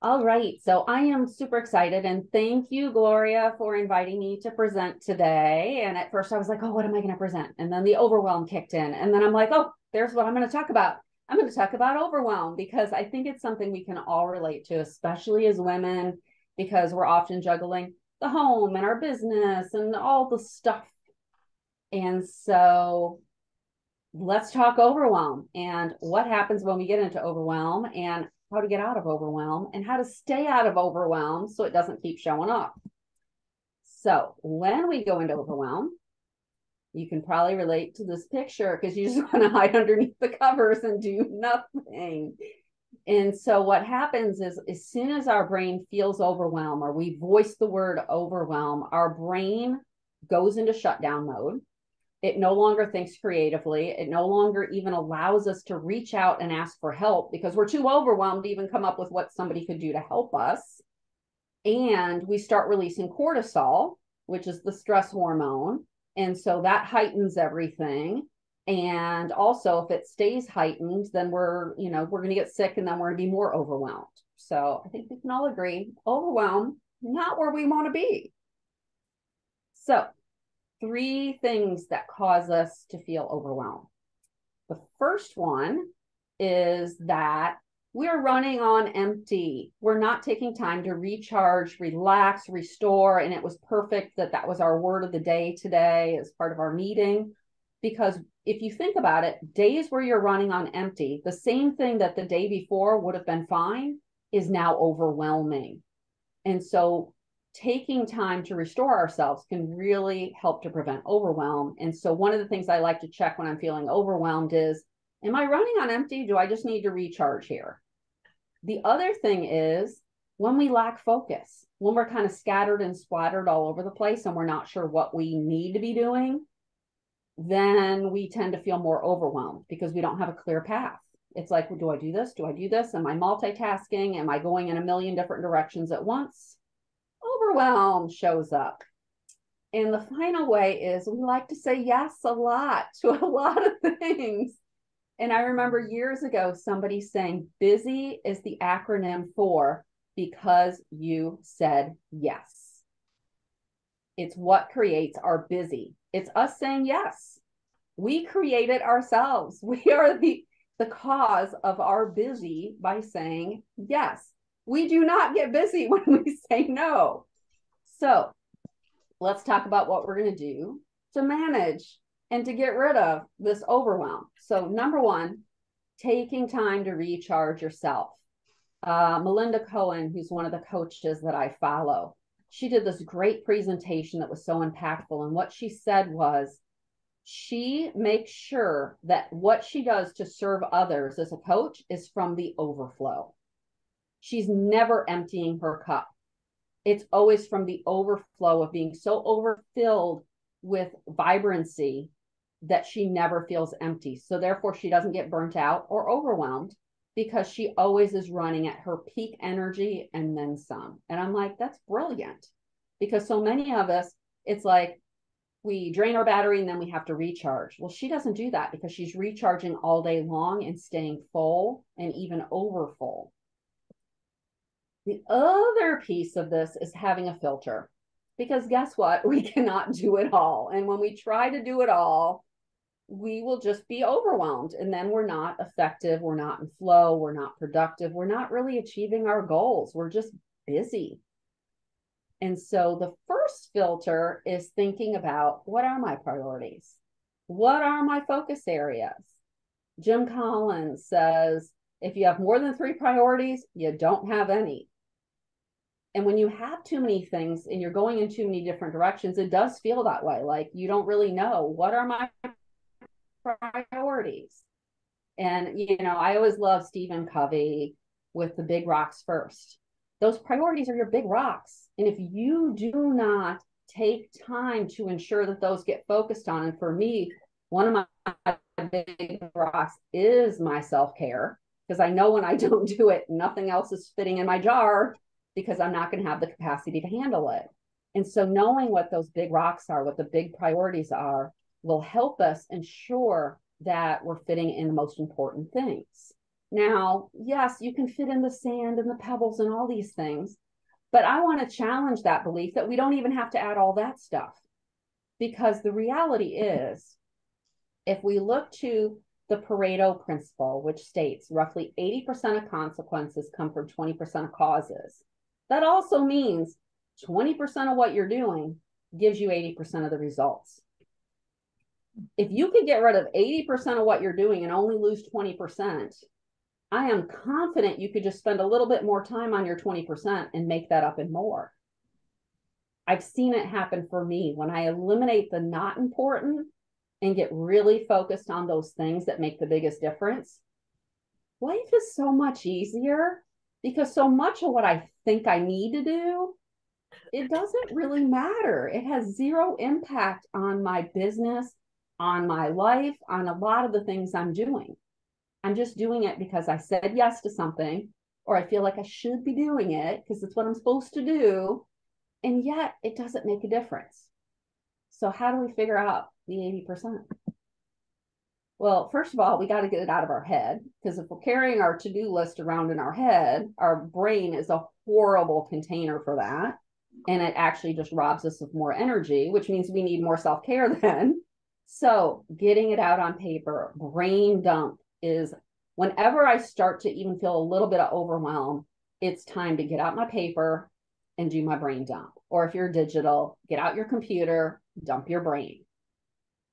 All right, so I am super excited and thank you, Gloria, for inviting me to present today. And at first I was like, oh, what am I going to present? And then the overwhelm kicked in. And then I'm like, oh, there's what I'm going to talk about. I'm going to talk about overwhelm because I think it's something we can all relate to, especially as women, because we're often juggling the home and our business and all the stuff. And so let's talk overwhelm and what happens when we get into overwhelm and how to get out of overwhelm and how to stay out of overwhelm so it doesn't keep showing up. So when we go into overwhelm, you can probably relate to this picture because you just want to hide underneath the covers and do nothing. And so what happens is as soon as our brain feels overwhelmed or we voice the word overwhelm, our brain goes into shutdown mode. It no longer thinks creatively. It no longer even allows us to reach out and ask for help because we're too overwhelmed to even come up with what somebody could do to help us. And we start releasing cortisol, which is the stress hormone. And so that heightens everything. And also if it stays heightened, then we're going to get sick and then we're going to be more overwhelmed. So I think we can all agree, overwhelmed, not where we want to be. So 3 things that cause us to feel overwhelmed. The first one is that we're running on empty. We're not taking time to recharge, relax, restore. And it was perfect that that was our word of the day today as part of our meeting. Because if you think about it, days where you're running on empty, the same thing that the day before would have been fine is now overwhelming. And so taking time to restore ourselves can really help to prevent overwhelm. And so one of the things I like to check when I'm feeling overwhelmed is, am I running on empty? Do I just need to recharge here? The other thing is when we lack focus, when we're kind of scattered and splattered all over the place and we're not sure what we need to be doing, then we tend to feel more overwhelmed because we don't have a clear path. It's like, well, do I do this? Do I do this? Am I multitasking? Am I going in a million different directions at once? Overwhelm shows up. And the final way is we like to say yes a lot to a lot of things. And I remember years ago, somebody saying busy is the acronym for because you said yes. It's what creates our busy. It's us saying yes. We create it ourselves. We are the cause of our busy by saying yes. We do not get busy when we say no. So let's talk about what we're going to do to manage and to get rid of this overwhelm. So number 1, taking time to recharge yourself. Melinda Cohen, who's one of the coaches that I follow, she did this great presentation that was so impactful. And what she said was, she makes sure that what she does to serve others as a coach is from the overflow. She's never emptying her cup. It's always from the overflow of being so overfilled with vibrancy that she never feels empty. So therefore, she doesn't get burnt out or overwhelmed because she always is running at her peak energy and then some. And I'm like, that's brilliant. Because so many of us, it's like we drain our battery and then we have to recharge. Well, she doesn't do that because she's recharging all day long and staying full and even over full. The other piece of this is having a filter, because guess what? We cannot do it all. And when we try to do it all, we will just be overwhelmed. And then we're not effective. We're not in flow. We're not productive. We're not really achieving our goals. We're just busy. And so the first filter is thinking about, what are my priorities? What are my focus areas? Jim Collins says, if you have more than 3 priorities, you don't have any. And when you have too many things and you're going in too many different directions, it does feel that way. Like you don't really know, what are my priorities? And, I always love Stephen Covey with the big rocks first. Those priorities are your big rocks. And if you do not take time to ensure that those get focused on, and for me, one of my big rocks is my self-care, because I know when I don't do it, nothing else is fitting in my jar because I'm not going to have the capacity to handle it. And so knowing what those big rocks are, what the big priorities are, will help us ensure that we're fitting in the most important things. Now, yes, you can fit in the sand and the pebbles and all these things, but I want to challenge that belief that we don't even have to add all that stuff. Because the reality is, if we look to the Pareto principle, which states roughly 80% of consequences come from 20% of causes, that also means 20% of what you're doing gives you 80% of the results. If you could get rid of 80% of what you're doing and only lose 20%, I am confident you could just spend a little bit more time on your 20% and make that up and more. I've seen it happen for me when I eliminate the not important and get really focused on those things that make the biggest difference. Life is so much easier because so much of what I think I need to do, it doesn't really matter. It has zero impact on my business, on my life, on a lot of the things I'm doing. I'm just doing it because I said yes to something, or I feel like I should be doing it because it's what I'm supposed to do. And yet it doesn't make a difference. So how do we figure out the 80%? Well, first of all, we got to get it out of our head, because if we're carrying our to-do list around in our head, our brain is a horrible container for that. And it actually just robs us of more energy, which means we need more self-care then. So getting it out on paper, brain dump, is whenever I start to even feel a little bit of overwhelm, it's time to get out my paper and do my brain dump. Or if you're digital, get out your computer, dump your brain.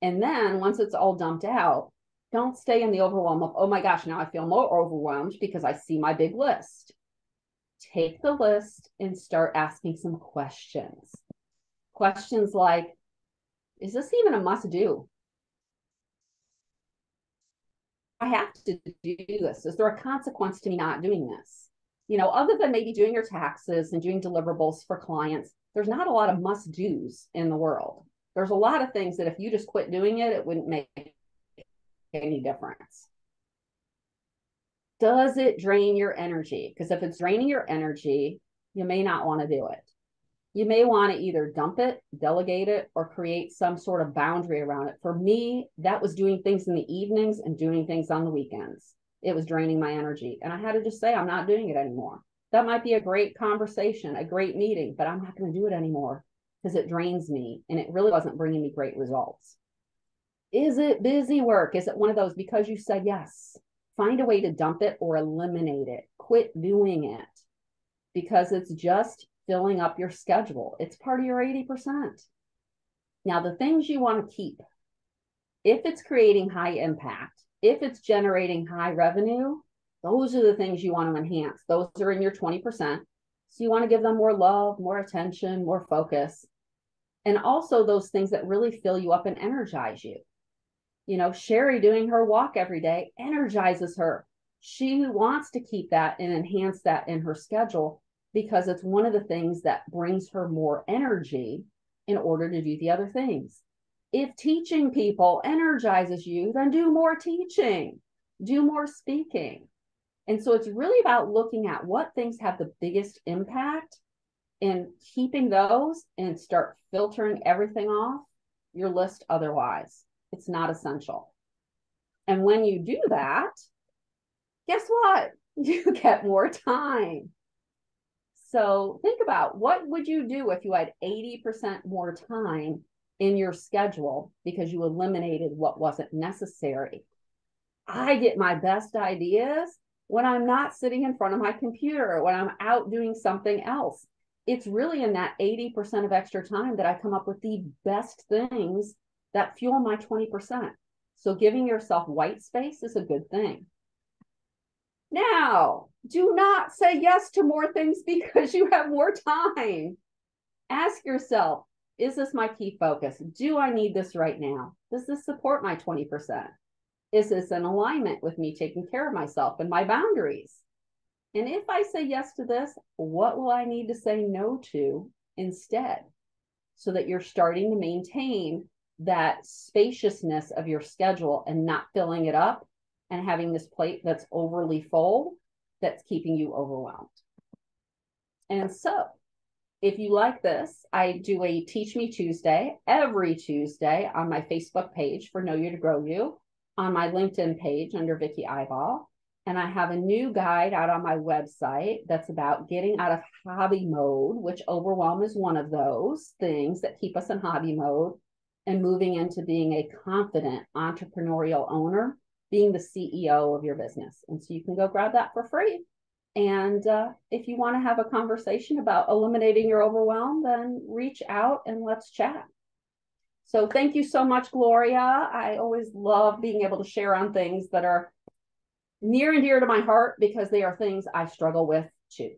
And then once it's all dumped out, don't stay in the overwhelm of, oh my gosh, now I feel more overwhelmed because I see my big list. Take the list and start asking some questions. Questions like, is this even a must do? I have to do this. Is there a consequence to me not doing this? You know, other than maybe doing your taxes and doing deliverables for clients, there's not a lot of must do's in the world. There's a lot of things that if you just quit doing it, it wouldn't make any difference. Does it drain your energy? Because if it's draining your energy, you may not want to do it. You may want to either dump it, delegate it, or create some sort of boundary around it. For me, that was doing things in the evenings and doing things on the weekends. It was draining my energy. And I had to just say, I'm not doing it anymore. That might be a great conversation, a great meeting, but I'm not going to do it anymore because it drains me and it really wasn't bringing me great results. Is it busy work? Is it one of those because you said yes? Find a way to dump it or eliminate it. Quit doing it because it's just filling up your schedule. It's part of your 80%. Now, the things you want to keep, if it's creating high impact, if it's generating high revenue, those are the things you want to enhance. Those are in your 20%. So you want to give them more love, more attention, more focus. And also those things that really fill you up and energize you. You know, Sherry doing her walk every day energizes her. She wants to keep that and enhance that in her schedule because it's one of the things that brings her more energy in order to do the other things. If teaching people energizes you, then do more teaching, do more speaking. And so it's really about looking at what things have the biggest impact and keeping those and start filtering everything off your list otherwise. It's not essential. And when you do that, guess what? You get more time. So think about what would you do if you had 80% more time in your schedule because you eliminated what wasn't necessary. I get my best ideas when I'm not sitting in front of my computer, when I'm out doing something else. It's really in that 80% of extra time that I come up with the best things that fuel my 20%. So giving yourself white space is a good thing. Now, do not say yes to more things because you have more time. Ask yourself, is this my key focus? Do I need this right now? Does this support my 20%? Is this in alignment with me taking care of myself and my boundaries? And if I say yes to this, what will I need to say no to instead? So that you're starting to maintain that spaciousness of your schedule and not filling it up and having this plate that's overly full that's keeping you overwhelmed. And so if you like this, I do a Teach Me Tuesday every Tuesday on my Facebook page for Know You to Grow You, on my LinkedIn page under Vicki Ibaugh. And I have a new guide out on my website that's about getting out of hobby mode, which overwhelm is one of those things that keep us in hobby mode, and moving into being a confident entrepreneurial owner, being the CEO of your business. And so you can go grab that for free. And if you want to have a conversation about eliminating your overwhelm, then reach out and let's chat. So thank you so much, Gloria. I always love being able to share on things that are near and dear to my heart because they are things I struggle with too.